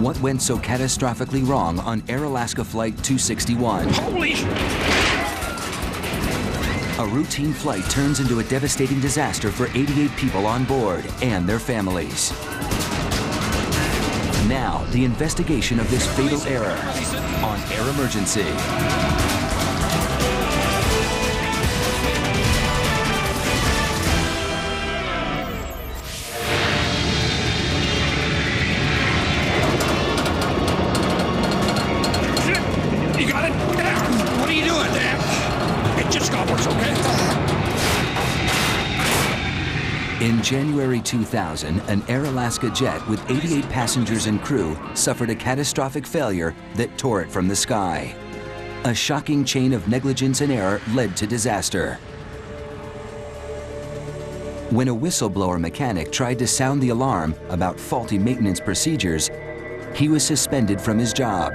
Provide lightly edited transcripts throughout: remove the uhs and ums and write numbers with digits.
What went so catastrophically wrong on Air Alaska Flight 261? Holy! A routine flight turns into a devastating disaster for 88 people on board and their families. Now, the investigation of this fatal error on Air Emergency. You got it? What are you doing there? It just got worse, okay? In January 2000, an Air Alaska jet with 88 passengers and crew suffered a catastrophic failure that tore it from the sky. A shocking chain of negligence and error led to disaster. When a whistleblower mechanic tried to sound the alarm about faulty maintenance procedures, he was suspended from his job.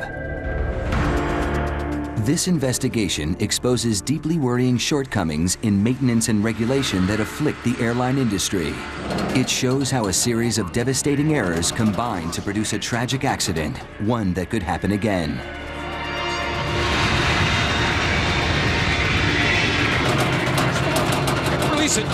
This investigation exposes deeply worrying shortcomings in maintenance and regulation that afflict the airline industry. It shows how a series of devastating errors combine to produce a tragic accident, one that could happen again. Release it!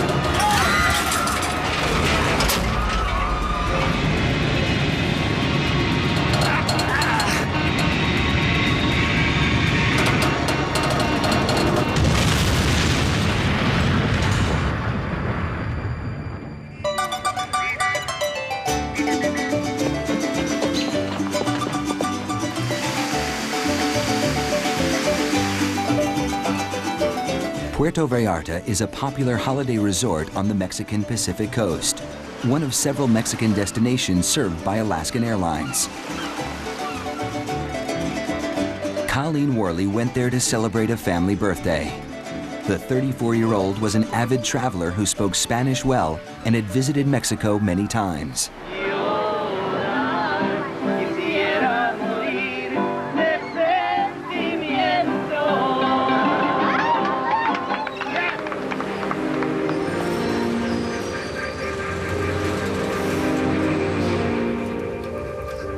Puerto Vallarta is a popular holiday resort on the Mexican Pacific coast, one of several Mexican destinations served by Alaskan Airlines. Colleen Worley went there to celebrate a family birthday. The 34-year-old was an avid traveler who spoke Spanish well and had visited Mexico many times.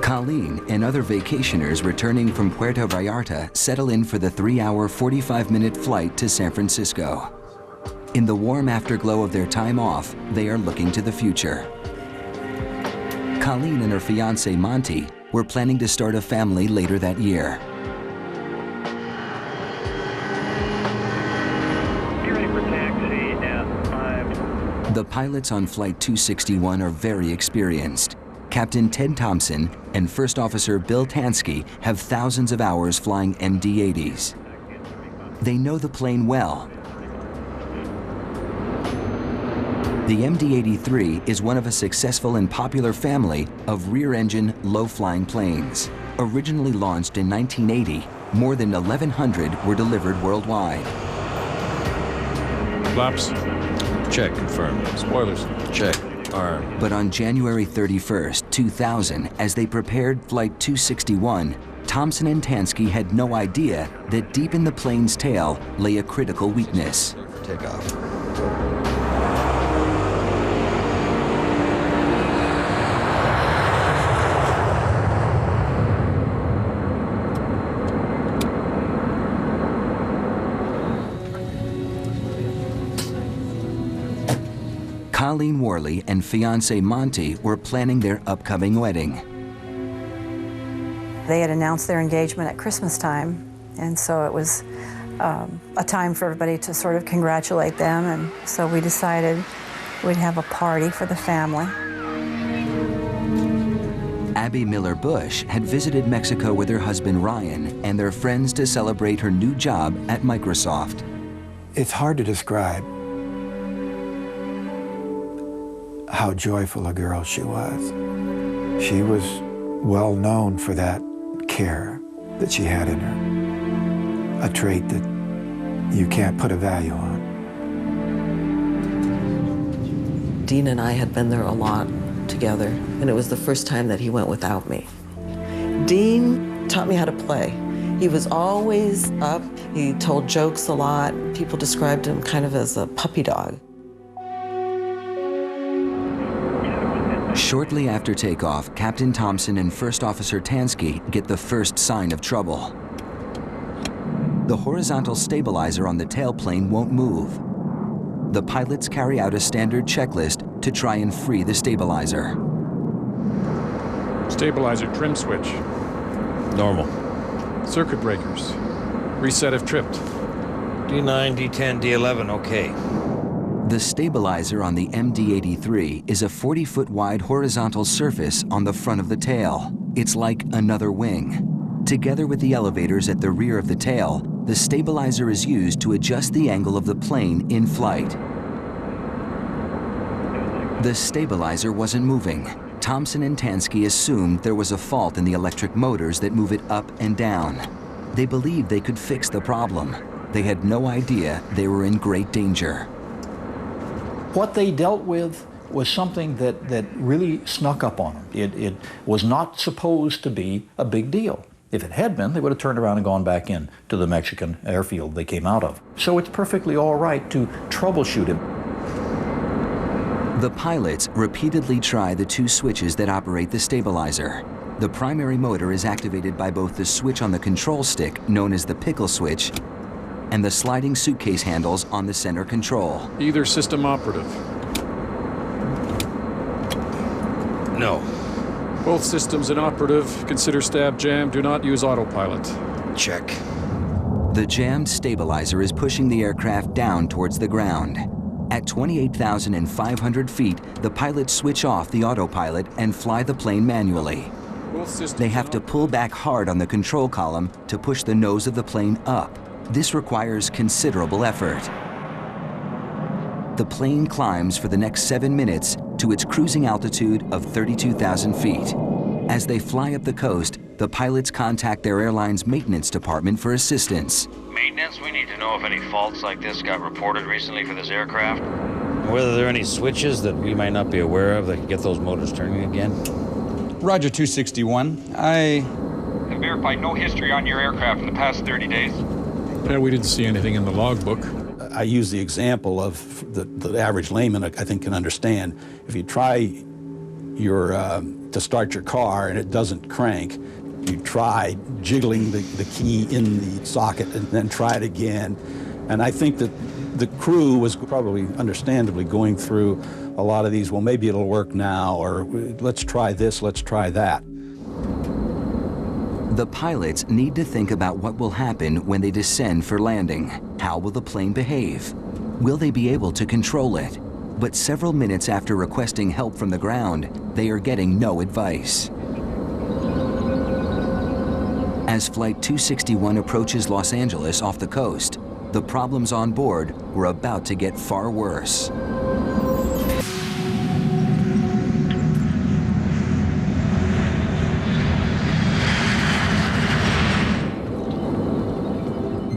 Colleen and other vacationers returning from Puerto Vallarta settle in for the 3-hour, 45-minute flight to San Francisco. In the warm afterglow of their time off, they are looking to the future. Colleen and her fiancé, Monty, were planning to start a family later that year. Be ready for taxi at 5. The pilots on Flight 261 are very experienced. Captain Ted Thompson and First Officer Bill Tansky have thousands of hours flying MD-80s. They know the plane well. The MD-83 is one of a successful and popular family of rear-engine, low-flying planes. Originally launched in 1980, more than 1,100 were delivered worldwide. Flaps? Check. Confirmed. Spoilers? Check. Arm. But on January 31st, 2000, as they prepared Flight 261, Thompson and Tansky had no idea that deep in the plane's tail lay a critical weakness. Takeoff. Colleen Worley and fiancé Monty were planning their upcoming wedding. They had announced their engagement at Christmas time, and so it was a time for everybody to sort of congratulate them, and so we decided we'd have a party for the family. Abby Miller Bush had visited Mexico with her husband Ryan and their friends to celebrate her new job at Microsoft. It's hard to describe how joyful a girl she was. She was well known for that care that she had in her, a trait that you can't put a value on. Dean and I had been there a lot together, and it was the first time that he went without me. Dean taught me how to play. He was always up. He told jokes a lot. People described him kind of as a puppy dog. Shortly after takeoff, Captain Thompson and First Officer Tansky get the first sign of trouble. The horizontal stabilizer on the tailplane won't move. The pilots carry out a standard checklist to try and free the stabilizer. Stabilizer trim switch. Normal. Circuit breakers. Reset if tripped. D9, D10, D11, okay. The stabilizer on the MD-83 is a 40-foot wide horizontal surface on the front of the tail. It's like another wing. Together with the elevators at the rear of the tail, the stabilizer is used to adjust the angle of the plane in flight. The stabilizer wasn't moving. Thompson and Tansky assumed there was a fault in the electric motors that move it up and down. They believed they could fix the problem. They had no idea they were in great danger. What they dealt with was something that really snuck up on them. It was not supposed to be a big deal. If it had been, they would have turned around and gone back in to the Mexican airfield they came out of. So it's perfectly all right to troubleshoot it. The pilots repeatedly try the two switches that operate the stabilizer. The primary motor is activated by both the switch on the control stick, known as the pickle switch, and the sliding suitcase handles on the center control. Either system operative. No. Both systems inoperative. Consider stab jam. Do not use autopilot. Check. The jammed stabilizer is pushing the aircraft down towards the ground. At 28,500 feet, the pilots switch off the autopilot and fly the plane manually. Both systems They have to pull back hard on the control column to push the nose of the plane up. This requires considerable effort. The plane climbs for the next 7 minutes to its cruising altitude of 32,000 feet. As they fly up the coast, the pilots contact their airline's maintenance department for assistance. Maintenance, we need to know if any faults like this got reported recently for this aircraft. Whether there are any switches that we might not be aware of that could get those motors turning again. Roger 261. I Have verified no history on your aircraft in the past 30 days. Yeah, we didn't see anything in the logbook. I use the example of the average layman, I think, can understand. If you try to start your car and it doesn't crank, you try jiggling the key in the socket and then try it again. And I think that the crew was probably understandably going through a lot of these, well, maybe it'll work now, or let's try this, let's try that. The pilots need to think about what will happen when they descend for landing. How will the plane behave? Will they be able to control it? But several minutes after requesting help from the ground, they are getting no advice. As Flight 261 approaches Los Angeles off the coast, the problems on board were about to get far worse.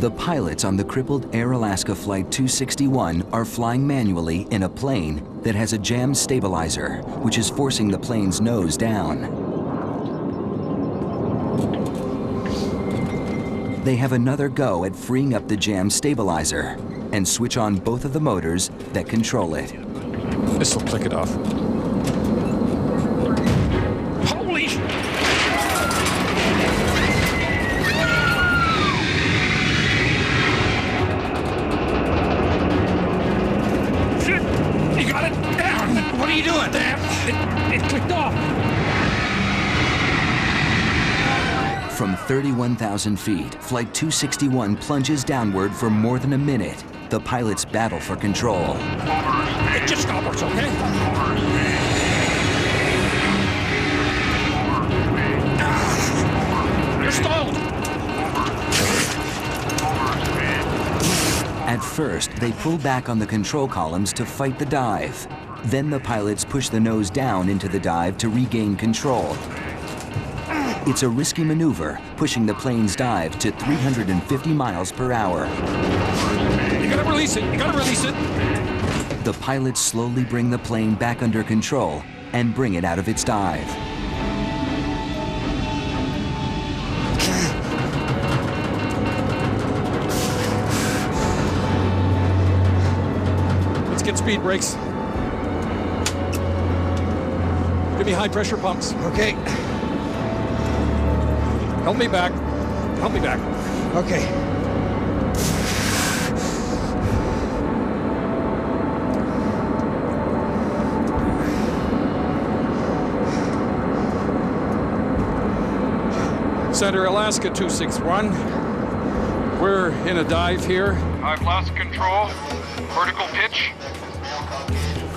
The pilots on the crippled Air Alaska Flight 261 are flying manually in a plane that has a jammed stabilizer, which is forcing the plane's nose down. They have another go at freeing up the jammed stabilizer and switch on both of the motors that control it. This'll click it off. Holy sh... Shit! You got it down! What are you doing? Damn! It clicked off! From 31,000 feet, Flight 261 plunges downward for more than a minute. The pilots battle for control. It just got worse, okay? You're stalled! At first, they pull back on the control columns to fight the dive. Then the pilots push the nose down into the dive to regain control. It's a risky maneuver, pushing the plane's dive to 350 miles per hour. You gotta release it! You gotta release it! The pilots slowly bring the plane back under control and bring it out of its dive. Let's get speed brakes. Give me high pressure pumps. Okay. Help me back. Help me back. Okay. Center Alaska 261. We're in a dive here. I've lost control. Vertical pitch.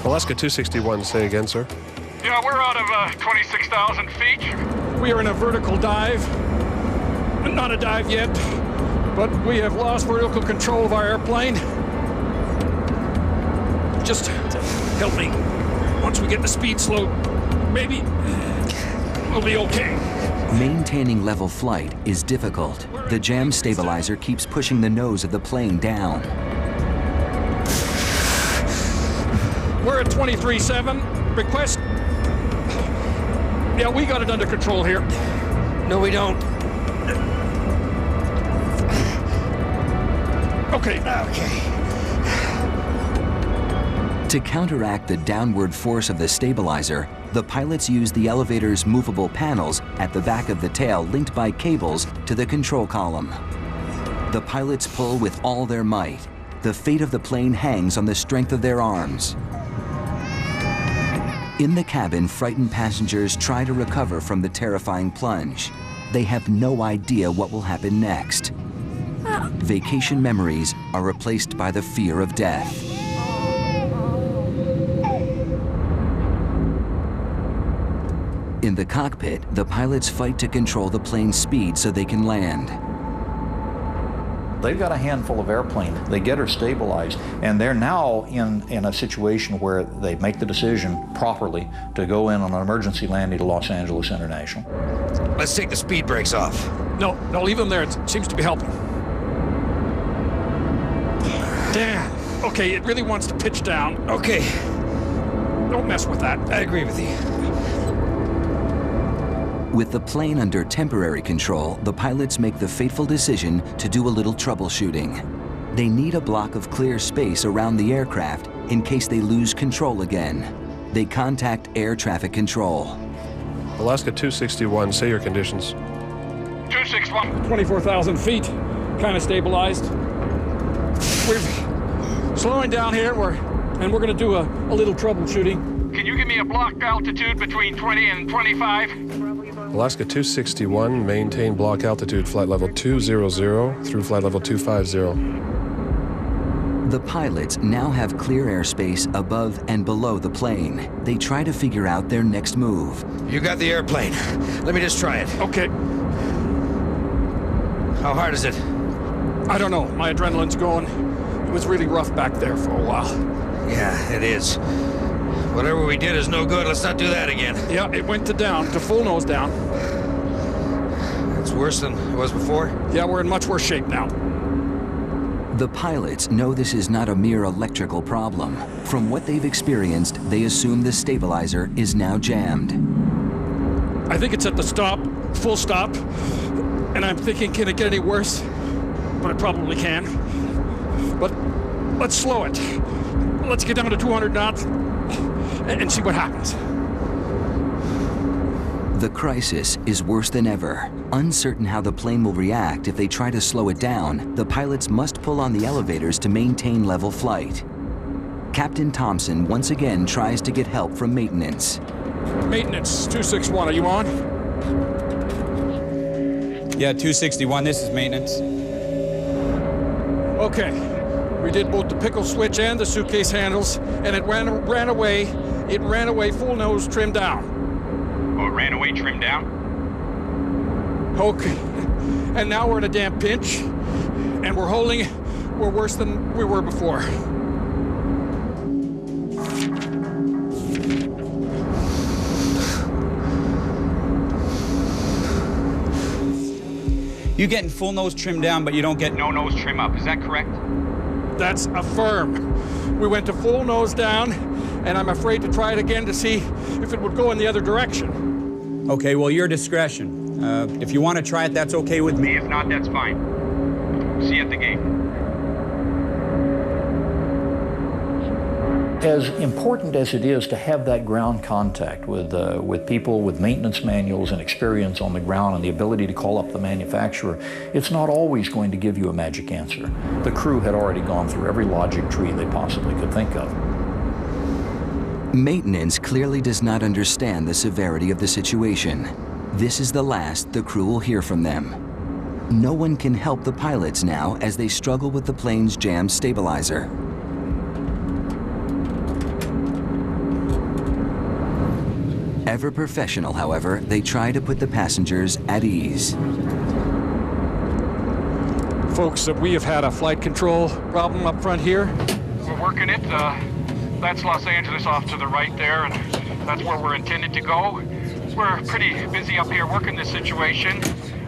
Alaska 261, say again, sir. Yeah, we're out of 26,000 feet. We are in a vertical dive. Not a dive yet, but we have lost vertical control of our airplane. Just help me. Once we get the speed slow, maybe we'll be okay. Maintaining level flight is difficult. The jam stabilizer keeps pushing the nose of the plane down. We're at 23.7. Request. Yeah, we got it under control here. No, we don't. Okay. Okay. To counteract the downward force of the stabilizer, the pilots use the elevator's movable panels at the back of the tail linked by cables to the control column. The pilots pull with all their might. The fate of the plane hangs on the strength of their arms. In the cabin, frightened passengers try to recover from the terrifying plunge. They have no idea what will happen next. Vacation memories are replaced by the fear of death. In the cockpit, the pilots fight to control the plane's speed so they can land. They've got a handful of airplane. They get her stabilized, and they're now in a situation where they make the decision properly to go in on an emergency landing to Los Angeles International. Let's take the speed brakes off. No, leave them there. It seems to be helping. Damn. Okay, it really wants to pitch down. Okay. Don't mess with that. I agree with you. With the plane under temporary control, the pilots make the fateful decision to do a little troubleshooting. They need a block of clear space around the aircraft in case they lose control again. They contact air traffic control. Alaska 261, say your conditions. 261. 24,000 feet, kind of stabilized. We're slowing down here, and we're going to do a little troubleshooting. Can you give me a block altitude between 20 and 25? Alaska 261, maintain block altitude flight level 200 through flight level 250. The pilots now have clear airspace above and below the plane. They try to figure out their next move. You got the airplane. Let me just try it. Okay. How hard is it? I don't know. My adrenaline's going. It was really rough back there for a while. Yeah, it is. Whatever we did is no good. Let's not do that again. Yeah, it went to full nose down. It's worse than it was before? Yeah, we're in much worse shape now. The pilots know this is not a mere electrical problem. From what they've experienced, they assume the stabilizer is now jammed. I think it's at the stop, full stop, and I'm thinking, can it get any worse? But it probably can. But let's slow it. Let's get down to 200 knots and see what happens. The crisis is worse than ever. Uncertain how the plane will react if they try to slow it down, the pilots must pull on the elevators to maintain level flight. Captain Thompson once again tries to get help from maintenance. Maintenance, 261, are you on? Yeah, 261, this is maintenance. Okay, we did both the pickle switch and the suitcase handles, and it ran away. It ran away full nose, trimmed down. Oh, it ran away trimmed down? Okay, and now we're in a damn pinch, and we're worse than we were before. You getting full nose trimmed down, but you don't get... No nose trim up, is that correct? That's affirmed. We went to full nose down, and I'm afraid to try it again to see if it would go in the other direction. Okay, well, your discretion. If you want to try it, that's okay with me. If not, that's fine. See you at the gate. As important as it is to have that ground contact with people with maintenance manuals and experience on the ground and the ability to call up the manufacturer, it's not always going to give you a magic answer. The crew had already gone through every logic tree they possibly could think of. Maintenance clearly does not understand the severity of the situation. This is the last the crew will hear from them. No one can help the pilots now as they struggle with the plane's jammed stabilizer. Ever professional, however, they try to put the passengers at ease. Folks, we have had a flight control problem up front here. We're working it. That's Los Angeles off to the right there, and that's where we're intended to go. We're pretty busy up here working this situation.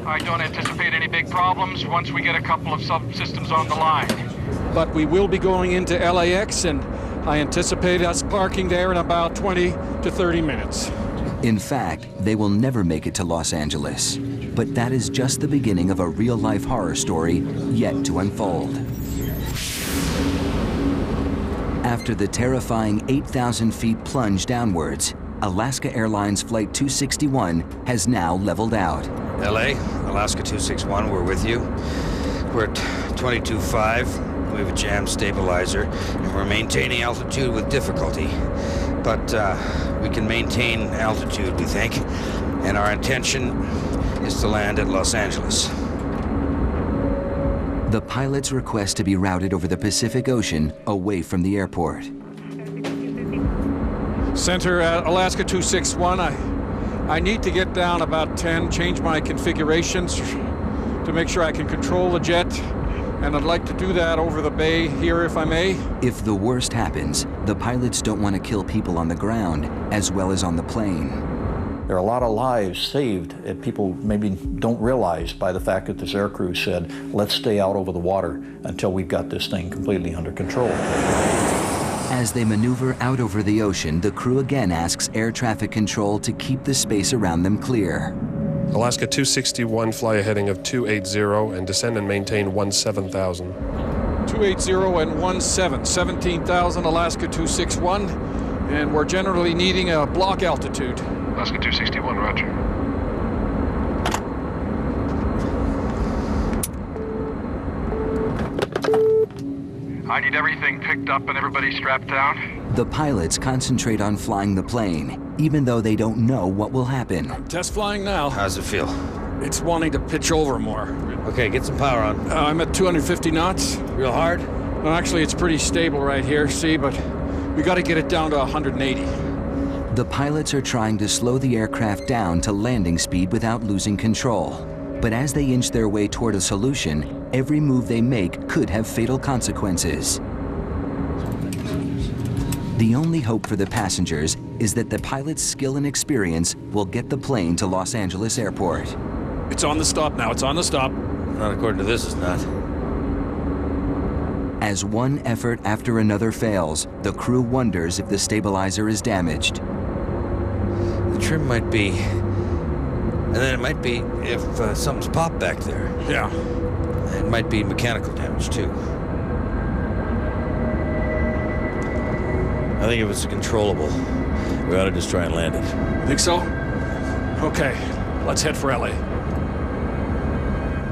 I don't anticipate any big problems once we get a couple of subsystems on the line. But we will be going into LAX, and I anticipate us parking there in about 20 to 30 minutes. In fact, they will never make it to Los Angeles. But that is just the beginning of a real-life horror story yet to unfold. After the terrifying 8,000 feet plunge downwards, Alaska Airlines Flight 261 has now leveled out. LA, Alaska 261, we're with you. We're at 22.5. We have a jam stabilizer, and we're maintaining altitude with difficulty. But we can maintain altitude, we think, and our intention is to land at Los Angeles. The pilots request to be routed over the Pacific Ocean away from the airport. Center at Alaska 261, I need to get down about 10, change my configurations to make sure I can control the jet, and I'd like to do that over the bay here if I may. If the worst happens, the pilots don't want to kill people on the ground as well as on the plane. There are a lot of lives saved that people maybe don't realize by the fact that this aircrew said, let's stay out over the water until we've got this thing completely under control. As they maneuver out over the ocean, the crew again asks air traffic control to keep the space around them clear. Alaska 261, fly a heading of 280 and descend and maintain 17,000. 280 and 17,000 Alaska 261, and we're generally needing a block altitude. Alaska 261, roger. I need everything picked up and everybody strapped down. The pilots concentrate on flying the plane, even though they don't know what will happen. Test flying now. How's it feel? It's wanting to pitch over more. Okay, get some power on. I'm at 250 knots. Real hard? Well, actually, it's pretty stable right here, see, but we got to get it down to 180. The pilots are trying to slow the aircraft down to landing speed without losing control. But as they inch their way toward a solution, every move they make could have fatal consequences. The only hope for the passengers is that the pilot's skill and experience will get the plane to Los Angeles Airport. It's on the stop now, it's on the stop. Not according to this, it's not. As one effort after another fails, the crew wonders if the stabilizer is damaged. The trim might be, and then it might be if something's popped back there. Yeah. It might be mechanical damage too. I think if it's controllable, we ought to just try and land it. Think so? Okay, let's head for LA.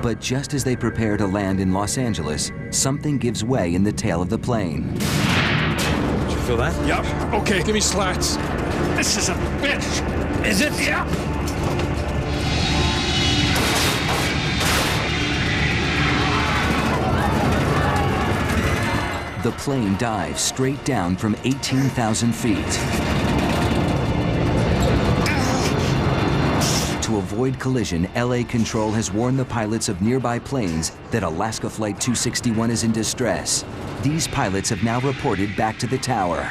But just as they prepare to land in Los Angeles, something gives way in the tail of the plane. Did you feel that? Yeah. Okay, give me slats. This is a bitch. Is it? Yeah. The plane dives straight down from 18,000 feet. To avoid collision, LA Control has warned the pilots of nearby planes that Alaska Flight 261 is in distress. These pilots have now reported back to the tower.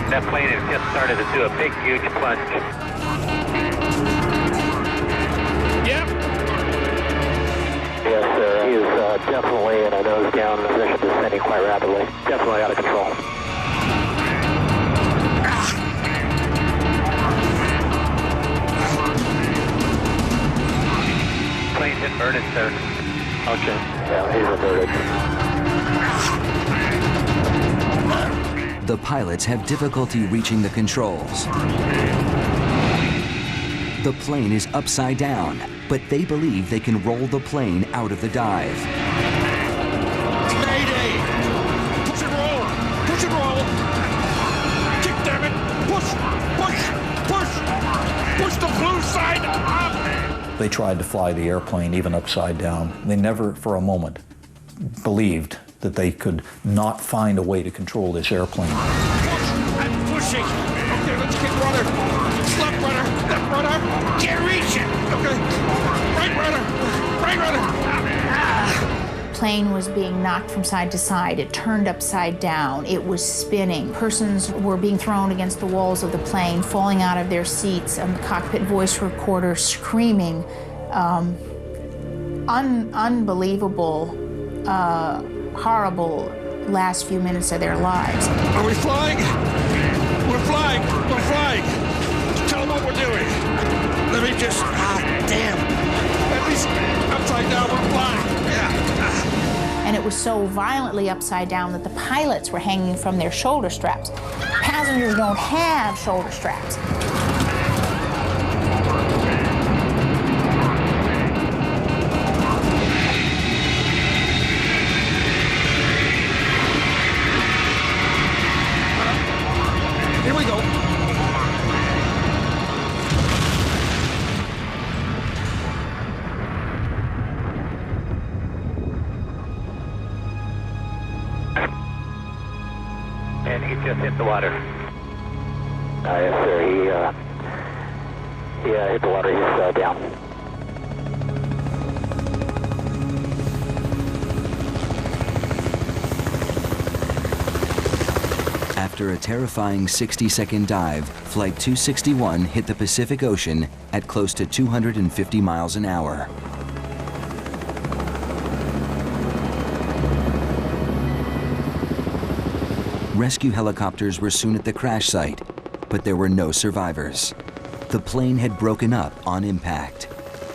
That plane has just started to do a big, huge plunge. Yep. Yes, sir. He is definitely in a nose-down position, descending quite rapidly. Definitely out of control. Plane's inverted, sir. Okay. Yeah, he's inverted. The pilots have difficulty reaching the controls. The plane is upside down, but they believe they can roll the plane out of the dive. Mayday! Push and roll! Push and roll! Kick, damn it! Push! Push! Push! Push the blue side up! They tried to fly the airplane even upside down. They never for a moment believed that they could not find a way to control this airplane. Push! I'm pushing! Okay, let's kick rudder! Left rudder! Left rudder! Can't reach it! Okay! Right rudder! Right rudder! Plane was being knocked from side to side. It turned upside down. It was spinning. Persons were being thrown against the walls of the plane, falling out of their seats, and the cockpit voice recorder screaming. Unbelievable, horrible last few minutes of their lives. Are we flying? We're flying! We're flying! Tell them what we're doing. Let me just... damn. At least upside down, we're flying. Yeah. And it was so violently upside down that the pilots were hanging from their shoulder straps. Passengers don't have shoulder straps. Here we go. And he just hit the water. Yes, sir. He hit the water. He's down. After a terrifying 60-second dive, Flight 261 hit the Pacific Ocean at close to 250 miles an hour. Rescue helicopters were soon at the crash site, but there were no survivors. The plane had broken up on impact.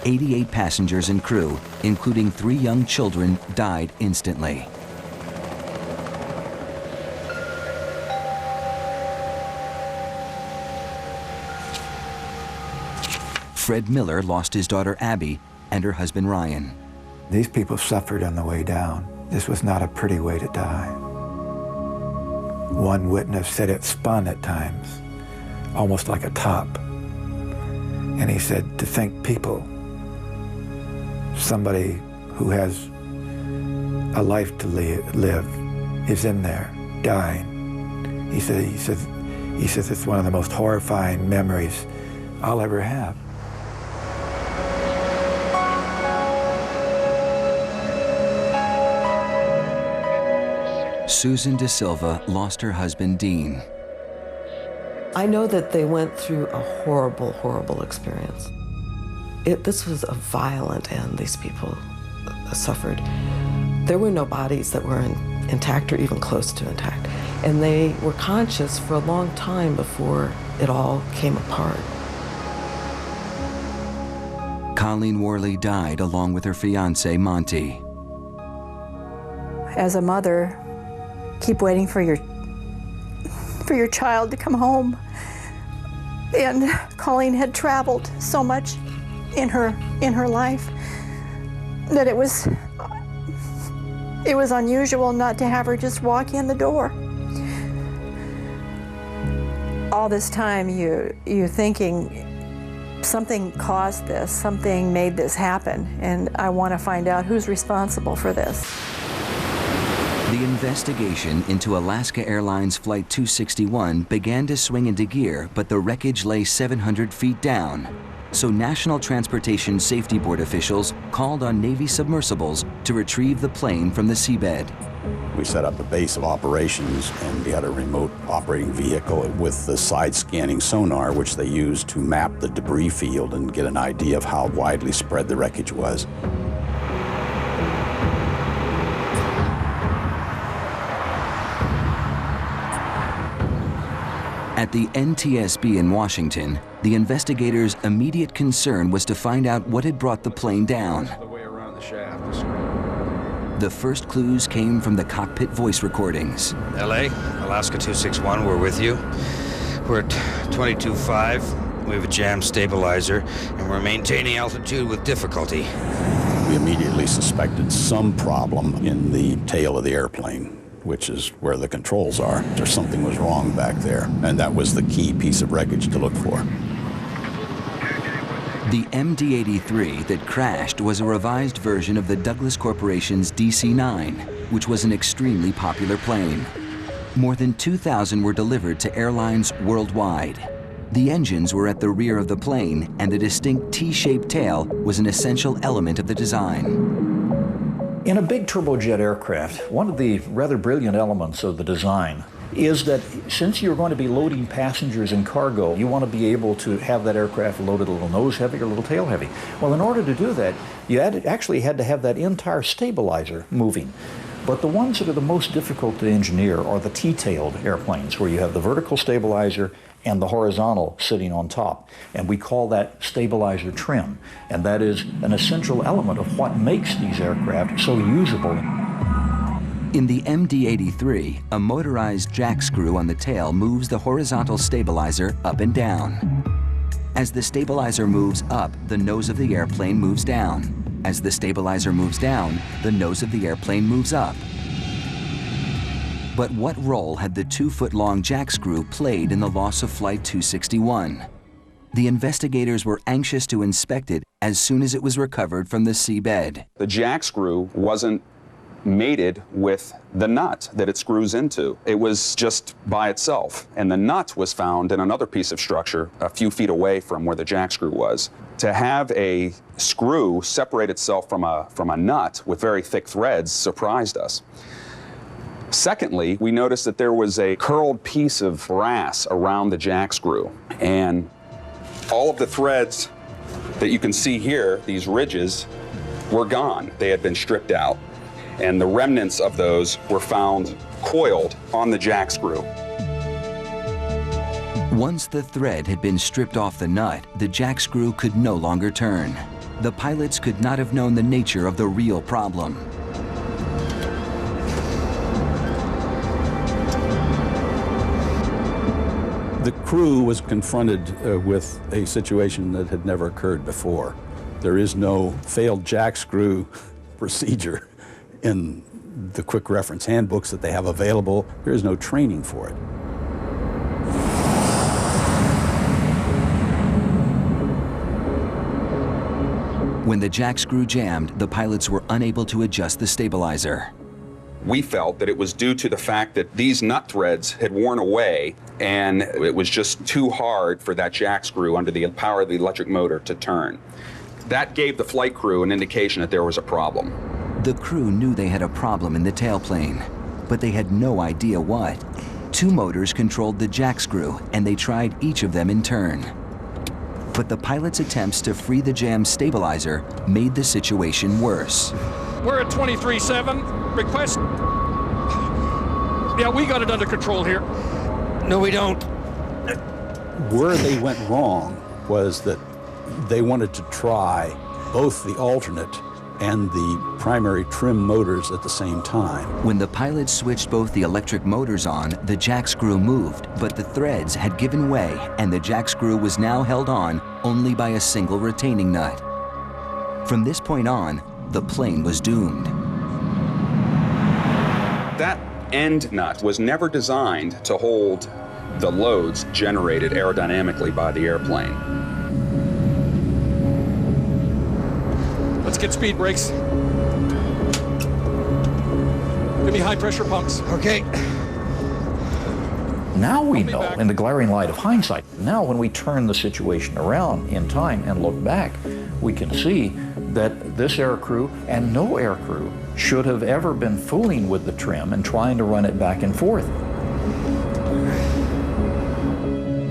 88 passengers and crew, including 3 young children, died instantly. Fred Miller lost his daughter Abby and her husband Ryan. These people suffered on the way down. This was not a pretty way to die. One witness said it spun at times, almost like a top. And he said, to think people, somebody who has a life to live is in there, dying. He says it's one of the most horrifying memories I'll ever have. Susan De Silva lost her husband, Dean. I know that they went through a horrible, horrible experience. This was a violent end these people suffered. There were no bodies that were intact or even close to intact. And they were conscious for a long time before it all came apart. Colleen Worley died along with her fiancé, Monty. As a mother, keep waiting for your child to come home. And Colleen had traveled so much in her life that it was unusual not to have her just walk in the door. All this time you're thinking something caused this, something made this happen, and I want to find out who's responsible for this. The investigation into Alaska Airlines Flight 261 began to swing into gear, but the wreckage lay 700 feet down. So National Transportation Safety Board officials called on Navy submersibles to retrieve the plane from the seabed. We set up a base of operations, and we had a remote operating vehicle with the side-scanning sonar, which they used to map the debris field and get an idea of how widely spread the wreckage was. At the NTSB in Washington, the investigators' immediate concern was to find out what had brought the plane down. The first clues came from the cockpit voice recordings. LA, Alaska 261, we're with you. We're at 22.5. We have a jam stabilizer, and we're maintaining altitude with difficulty. We immediately suspected some problem in the tail of the airplane, which is where the controls are. Something was wrong back there, and that was the key piece of wreckage to look for. The MD-83 that crashed was a revised version of the Douglas Corporation's DC-9, which was an extremely popular plane. More than 2,000 were delivered to airlines worldwide. The engines were at the rear of the plane, and the distinct T-shaped tail was an essential element of the design. In a big turbojet aircraft, one of the rather brilliant elements of the design is that since you're going to be loading passengers and cargo, you want to be able to have that aircraft loaded a little nose heavy or a little tail heavy. Well, in order to do that, you actually had to have that entire stabilizer moving. But the ones that are the most difficult to engineer are the T-tailed airplanes, where you have the vertical stabilizer and the horizontal sitting on top. And we call that stabilizer trim. And that is an essential element of what makes these aircraft so usable. In the MD-83, a motorized jack screw on the tail moves the horizontal stabilizer up and down. As the stabilizer moves up, the nose of the airplane moves down. As the stabilizer moves down, the nose of the airplane moves up. But what role had the 2-foot-long jack screw played in the loss of Flight 261? The investigators were anxious to inspect it as soon as it was recovered from the seabed. The jack screw wasn't mated with the nut that it screws into. It was just by itself, and the nut was found in another piece of structure a few feet away from where the jack screw was. To have a screw separate itself from a nut with very thick threads surprised us. Secondly, we noticed that there was a curled piece of brass around the jack screw, and all of the threads that you can see here, these ridges, were gone. They had been stripped out, and the remnants of those were found coiled on the jack screw. Once the thread had been stripped off the nut, the jack screw could no longer turn. The pilots could not have known the nature of the real problem. The crew was confronted with a situation that had never occurred before. There is no failed jack screw procedure in the quick reference handbooks that they have available. There is no training for it. When the jack screw jammed, the pilots were unable to adjust the stabilizer. We felt that it was due to the fact that these nut threads had worn away, and it was just too hard for that jack screw under the power of the electric motor to turn. That gave the flight crew an indication that there was a problem. The crew knew they had a problem in the tailplane, but they had no idea what. 2 motors controlled the jack screw, and they tried each of them in turn. But the pilots' attempts to free the jammed stabilizer made the situation worse. We're at 23.7. Request. Yeah, we got it under control here. No, we don't. Where they went wrong was that they wanted to try both the alternate and the primary trim motors at the same time. When the pilots switched both the electric motors on, the jack screw moved, but the threads had given way, and the jack screw was now held on only by a single retaining nut. From this point on, the plane was doomed. That end nut was never designed to hold the loads generated aerodynamically by the airplane. Let's get speed brakes. Give me high pressure pumps. Okay. Now we know, in the glaring light of hindsight, now when we turn the situation around in time and look back, we can see that this aircrew and no aircrew should have ever been fooling with the trim and trying to run it back and forth.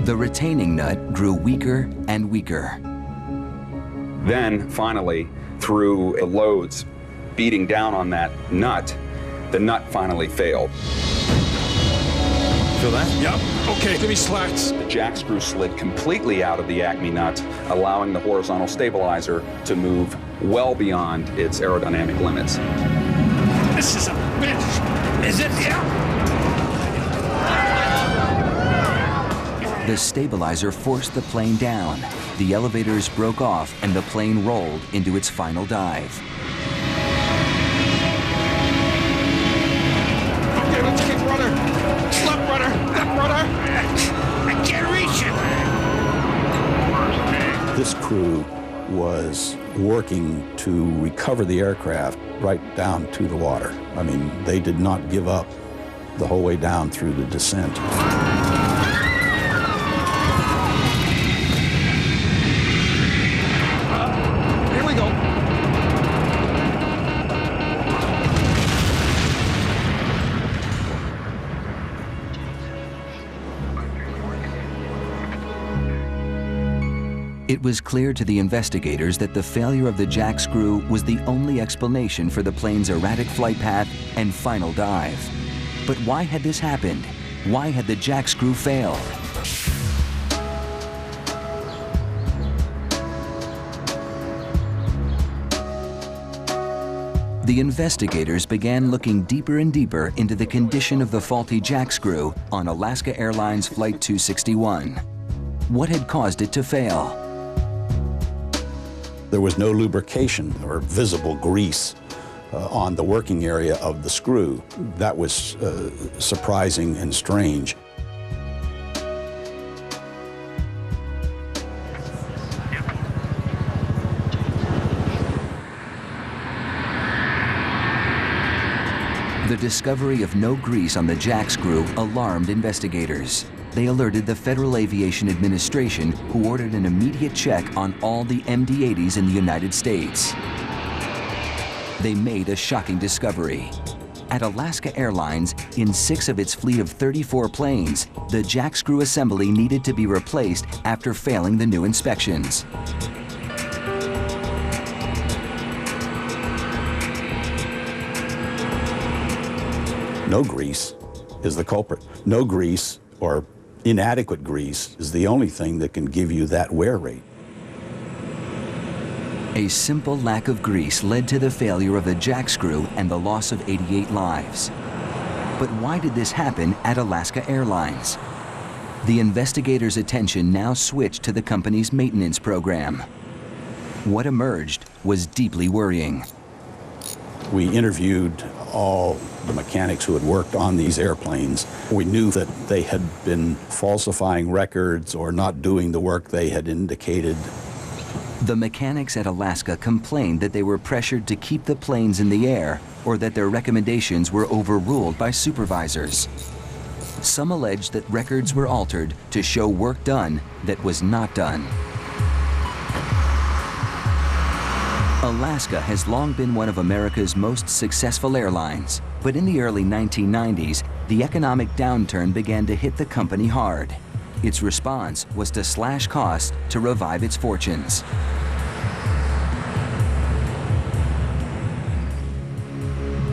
The retaining nut grew weaker and weaker. Then, finally, through the loads beating down on that nut, the nut finally failed. Feel that? Yep. Okay, give me slats. The jack screw slid completely out of the Acme nut, allowing the horizontal stabilizer to move well beyond its aerodynamic limits. This is a bitch. Is it? Yeah. The stabilizer forced the plane down. The elevators broke off and the plane rolled into its final dive. Okay, let's keep rudder. Left rudder. Left rudder. I can't reach it. This crew was working to recover the aircraft right down to the water. I mean, they did not give up the whole way down through the descent. Here we go. It was clear to the investigators that the failure of the jack screw was the only explanation for the plane's erratic flight path and final dive. But why had this happened? Why had the jack screw failed? The investigators began looking deeper and deeper into the condition of the faulty jack screw on Alaska Airlines Flight 261. What had caused it to fail? There was no lubrication or visible grease on the working area of the screw. That was surprising and strange. The discovery of no grease on the jack screw alarmed investigators. They alerted the Federal Aviation Administration, who ordered an immediate check on all the MD-80s in the United States. They made a shocking discovery. At Alaska Airlines, in 6 of its fleet of 34 planes, the jack screw assembly needed to be replaced after failing the new inspections. No grease is the culprit. No grease or inadequate grease is the only thing that can give you that wear rate. A simple lack of grease led to the failure of the jack screw and the loss of 88 lives. But why did this happen at Alaska Airlines? The investigators' attention now switched to the company's maintenance program. What emerged was deeply worrying. We interviewed all the mechanics who had worked on these airplanes. We knew that they had been falsifying records or not doing the work they had indicated. The mechanics at Alaska complained that they were pressured to keep the planes in the air or that their recommendations were overruled by supervisors. Some alleged that records were altered to show work done that was not done. Alaska has long been one of America's most successful airlines, but in the early 1990s, the economic downturn began to hit the company hard. Its response was to slash costs to revive its fortunes.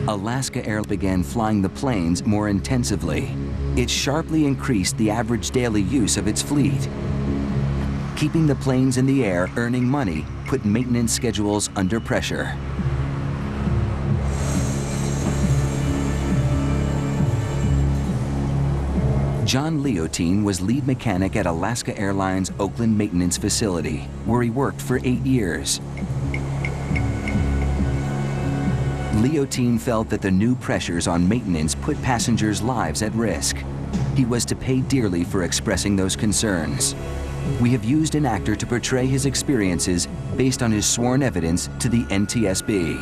Alaska Air began flying the planes more intensively. It sharply increased the average daily use of its fleet. Keeping the planes in the air earning money put maintenance schedules under pressure. John Leotine was lead mechanic at Alaska Airlines' Oakland maintenance facility, where he worked for 8 years. Leotine felt that the new pressures on maintenance put passengers' lives at risk. He was to pay dearly for expressing those concerns. We have used an actor to portray his experiences based on his sworn evidence to the NTSB.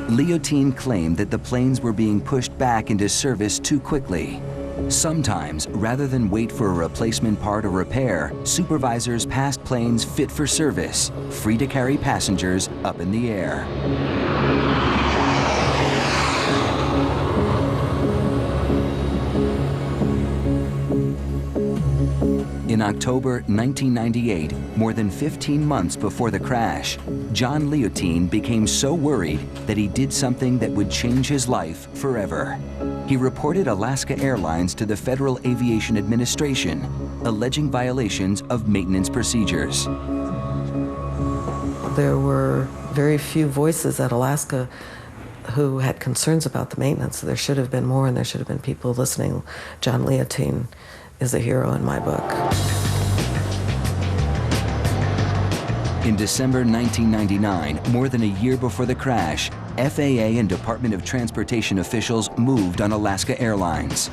Leotine claimed that the planes were being pushed back into service too quickly. Sometimes, rather than wait for a replacement part or repair, supervisors passed planes fit for service, free to carry passengers up in the air. In October 1998, more than 15 months before the crash, John Leotine became so worried that he did something that would change his life forever. He reported Alaska Airlines to the Federal Aviation Administration, alleging violations of maintenance procedures. There were very few voices at Alaska who had concerns about the maintenance. There should have been more, and there should have been people listening. John Leontine is a hero in my book. In December 1999, more than a year before the crash, FAA and Department of Transportation officials moved on Alaska Airlines.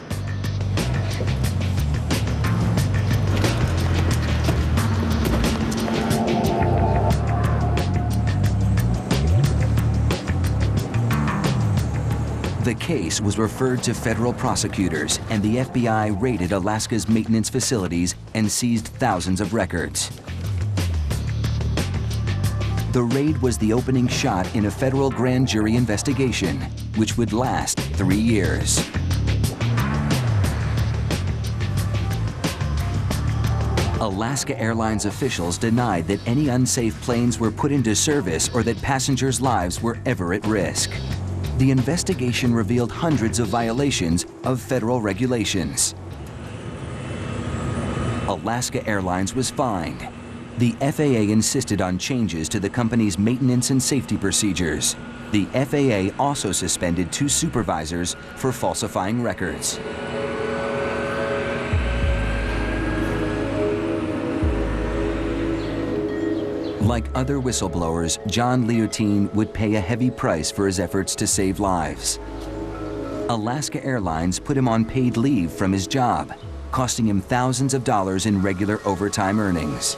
The case was referred to federal prosecutors, and the FBI raided Alaska's maintenance facilities and seized thousands of records. The raid was the opening shot in a federal grand jury investigation, which would last 3 years. Alaska Airlines officials denied that any unsafe planes were put into service or that passengers' lives were ever at risk. The investigation revealed hundreds of violations of federal regulations. Alaska Airlines was fined. The FAA insisted on changes to the company's maintenance and safety procedures. The FAA also suspended 2 supervisors for falsifying records. Like other whistleblowers, John Leontine would pay a heavy price for his efforts to save lives. Alaska Airlines put him on paid leave from his job, costing him thousands of dollars in regular overtime earnings.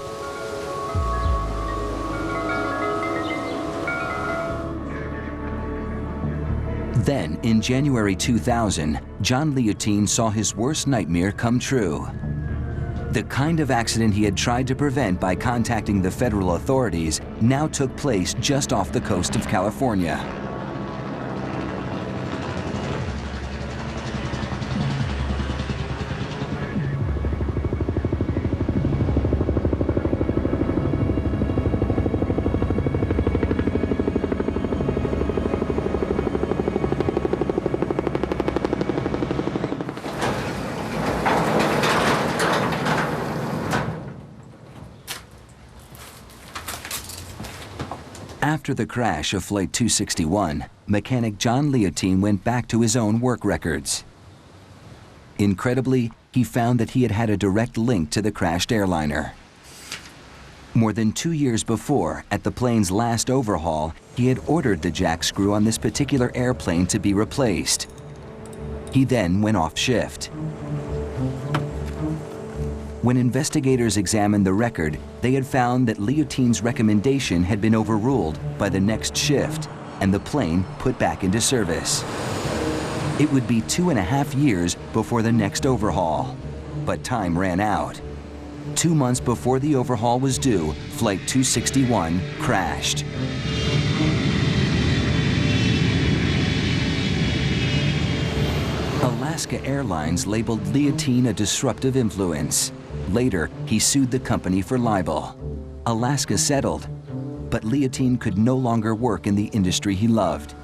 Then, in January 2000, John Leontine saw his worst nightmare come true. The kind of accident he had tried to prevent by contacting the federal authorities now took place just off the coast of California. After the crash of Flight 261, mechanic John Leontine went back to his own work records. Incredibly, he found that he had had a direct link to the crashed airliner. More than 2 years before, at the plane's last overhaul, he had ordered the jack screw on this particular airplane to be replaced. He then went off shift. When investigators examined the record, they had found that Leontine's recommendation had been overruled by the next shift and the plane put back into service. It would be 2.5 years before the next overhaul, but time ran out. 2 months before the overhaul was due, Flight 261 crashed. Alaska Airlines labeled Leontine a disruptive influence. Later, he sued the company for libel. Alaska settled, but Leontine could no longer work in the industry he loved.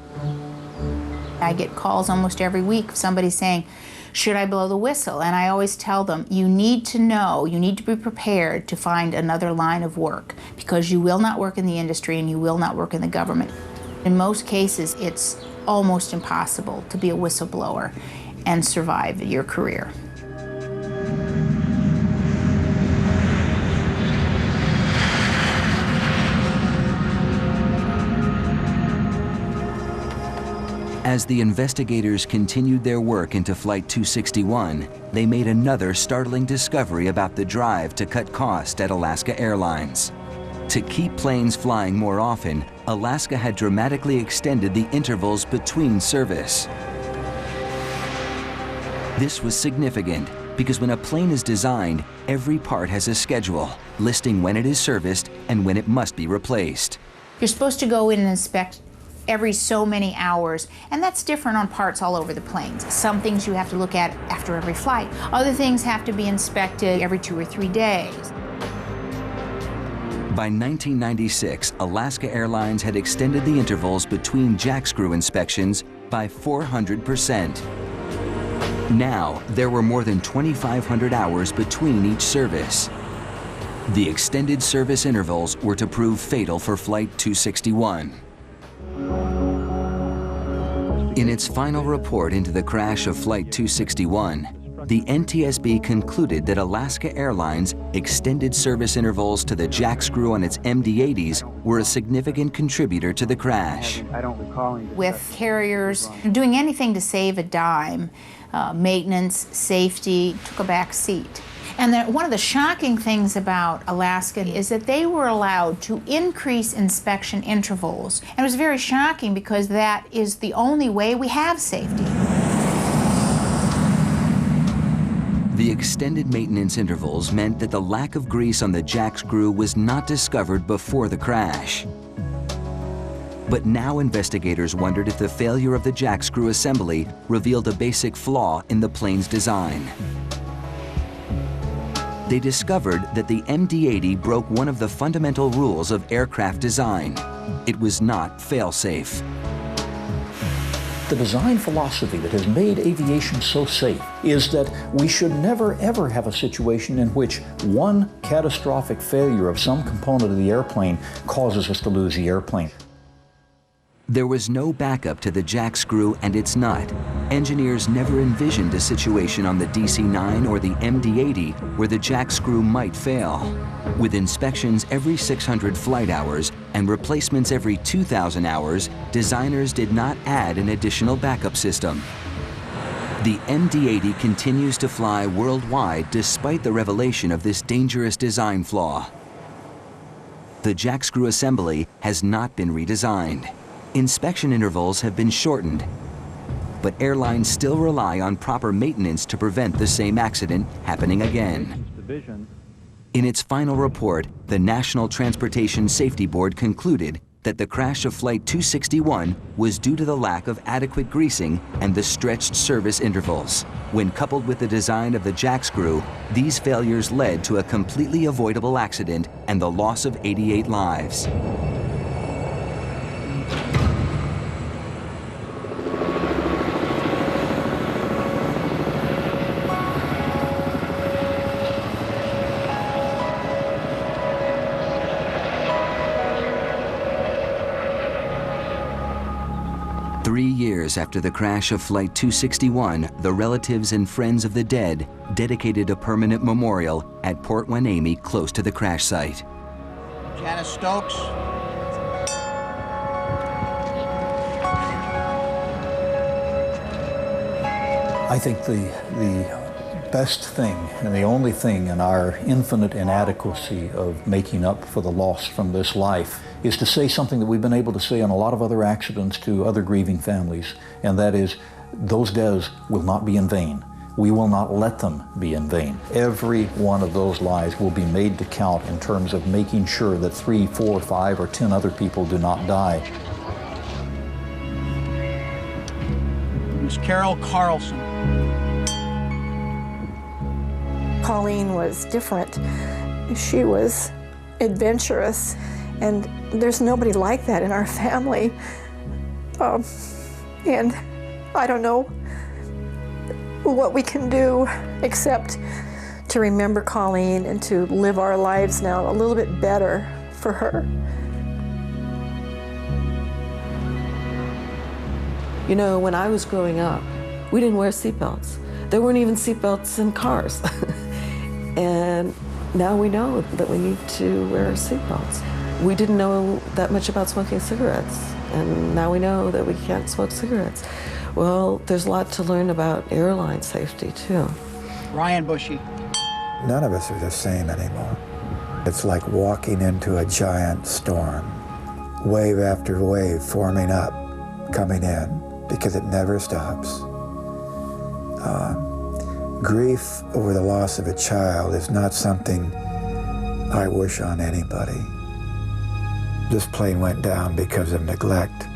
I get calls almost every week of somebody saying, should I blow the whistle? And I always tell them, you need to know, you need to be prepared to find another line of work, because you will not work in the industry and you will not work in the government. In most cases, it's almost impossible to be a whistleblower and survive your career. As the investigators continued their work into Flight 261, they made another startling discovery about the drive to cut costs at Alaska Airlines. To keep planes flying more often, Alaska had dramatically extended the intervals between service. This was significant because when a plane is designed, every part has a schedule, listing when it is serviced and when it must be replaced. You're supposed to go in and inspect every so many hours, and that's different on parts all over the planes. Some things you have to look at after every flight. Other things have to be inspected every 2 or 3 days. By 1996, Alaska Airlines had extended the intervals between jack screw inspections by 400%. Now, there were more than 2,500 hours between each service. The extended service intervals were to prove fatal for Flight 261. In its final report into the crash of Flight 261, the NTSB concluded that Alaska Airlines' extended service intervals to the jack screw on its MD-80s were a significant contributor to the crash. I don't recall with carriers doing anything to save a dime, maintenance, safety, took a back seat. And one of the shocking things about Alaska is that they were allowed to increase inspection intervals. And it was very shocking because that is the only way we have safety. The extended maintenance intervals meant that the lack of grease on the jack screw was not discovered before the crash. But now investigators wondered if the failure of the jack screw assembly revealed a basic flaw in the plane's design. They discovered that the MD-80 broke one of the fundamental rules of aircraft design. It was not fail-safe. The design philosophy that has made aviation so safe is that we should never ever have a situation in which one catastrophic failure of some component of the airplane causes us to lose the airplane. There was no backup to the jack screw and its nut. Engineers never envisioned a situation on the DC-9 or the MD-80 where the jack screw might fail. With inspections every 600 flight hours and replacements every 2,000 hours, designers did not add an additional backup system. The MD-80 continues to fly worldwide despite the revelation of this dangerous design flaw. The jack screw assembly has not been redesigned. Inspection intervals have been shortened, but airlines still rely on proper maintenance to prevent the same accident happening again. In its final report, the National Transportation Safety Board concluded that the crash of Flight 261 was due to the lack of adequate greasing and the stretched service intervals. When coupled with the design of the jack screw, these failures led to a completely avoidable accident and the loss of 88 lives. After the crash of Flight 261, the relatives and friends of the dead dedicated a permanent memorial at Port Hueneme close to the crash site. Janice Stokes. I think the best thing and the only thing in our infinite inadequacy of making up for the loss from this life is to say something that we've been able to say on a lot of other accidents to other grieving families, and that is, those deaths will not be in vain. We will not let them be in vain. Every one of those lives will be made to count in terms of making sure that 3, 4, 5, or 10 other people do not die. Miss Carol Carlson. Colleen was different. She was adventurous, and there's nobody like that in our family. And I don't know what we can do except to remember Colleen and to live our lives now a little bit better for her. You know, when I was growing up, we didn't wear seatbelts. There weren't even seatbelts in cars. And now we know that we need to wear seatbelts. We didn't know that much about smoking cigarettes, and now we know that we can't smoke cigarettes. Well, there's a lot to learn about airline safety, too. Ryan Bushy. None of us are the same anymore. It's like walking into a giant storm. Wave after wave forming up, coming in, because it never stops. Grief over the loss of a child is not something I wish on anybody. This plane went down because of neglect.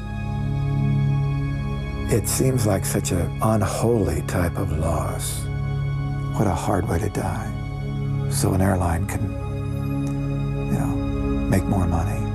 It seems like such an unholy type of loss. What a hard way to die. So an airline can, make more money.